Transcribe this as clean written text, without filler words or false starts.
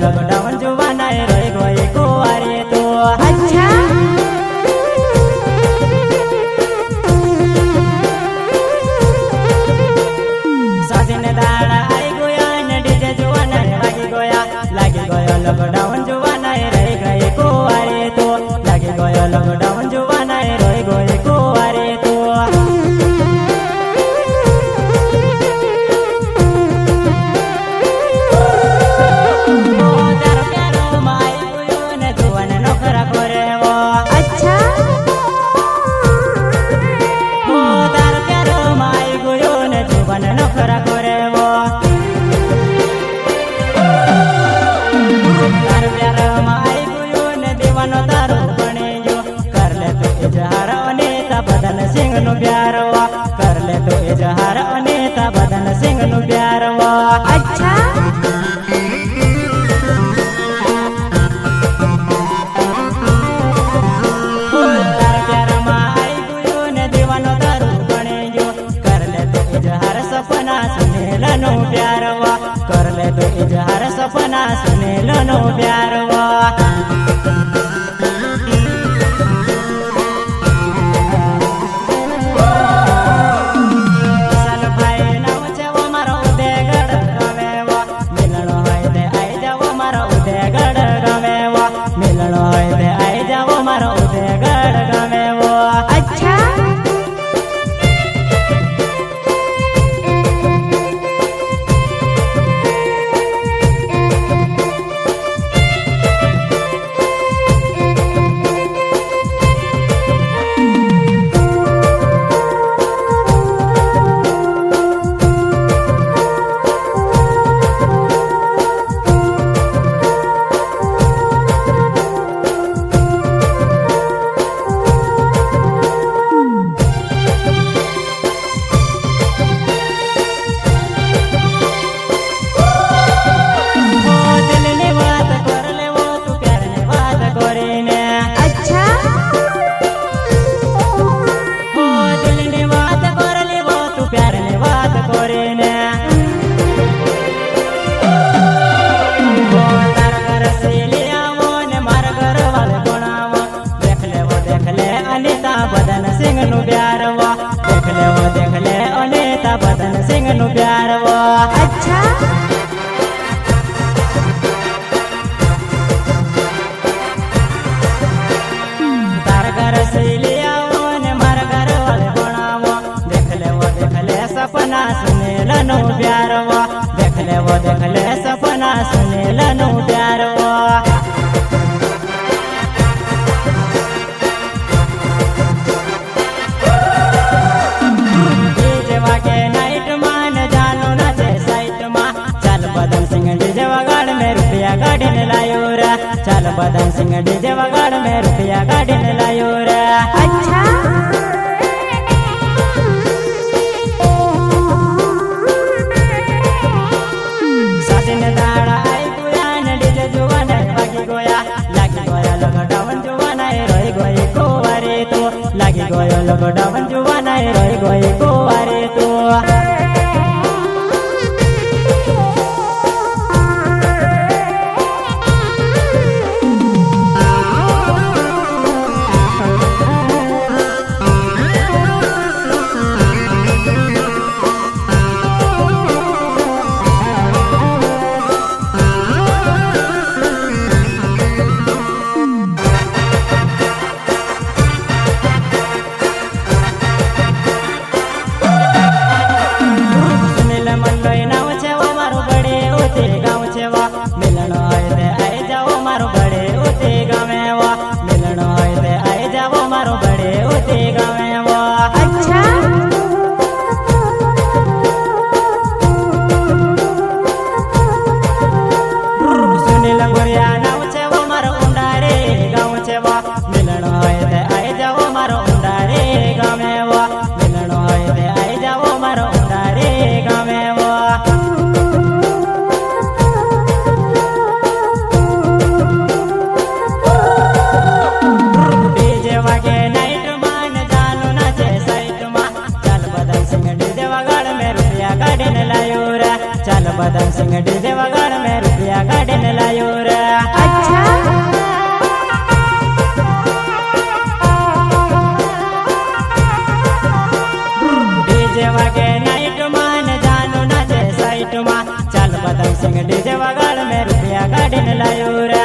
Lockdown जुवाना रोई गोई कुवारी तो। अच्छा साजिने दाड़ा आई गोया ने डीजे जुवाना वागी गोया लागी गयो लॉकडाउन जुवाना रोई गई कुवारी तो। लागी गयो लॉकडाउन जुवाना रोई गोई कुवारी तो। अच्छा नखरा करे वो तार प्यार माई गुयो ने दीवानो तारो बने जो। कर ले तो इजहार अनेता बदन सिंह नु प्यार वा। कर ले तो इजहार अनेता बदन सिंह नु प्यार वा। अच्छा तार प्यार माई गुयो ने दीवानो तारो बने जो। कर ले तो इजहार सपना सुनेल नु प्यार वा। कर ले तो इजहार सपना सुनेल नु प्यार वा। विशाल भाई नाम छे वो मारो उदयगढ़ गमे वा। मिलन होय ते आई जावो मारो उदयगढ़ गमे वा। मिलन होय ते आई जावो मारो उदयगढ़ गमे वा। अच्छा बदन सिंह नु प्यार वा। देख ले अनेता बदन सिंह नु प्यार वा। अच्छा तार घर से ले आओ ने मार घर वाले बनावो। देख ले सपना सुनेल नु प्यार वा। देख ले सपना सुनेल नु प्यार वा। चल बदन सिंह डीजे वगाड़ में रुपया गाड़ी ने लायो रे। अच्छा साजिन दाड़ा आई गोया ने डीजे जुवाना वागी गोया। लागी गयो लॉकडाउन जुवाना रोई गोई कुवारी तो। लागी गयो लॉकडाउन जुवाना रोई गोई कुवारी तो। बदन सिंह डीजे वगाड़ में रुपया रुपया गाड़ीने लायो रे। अच्छा डीजे वागे नाइट मान जानो नाचे साइट मा, चल बदन सिंह डीजे वगाड़ में रुपया गाड़ीने लायो रे।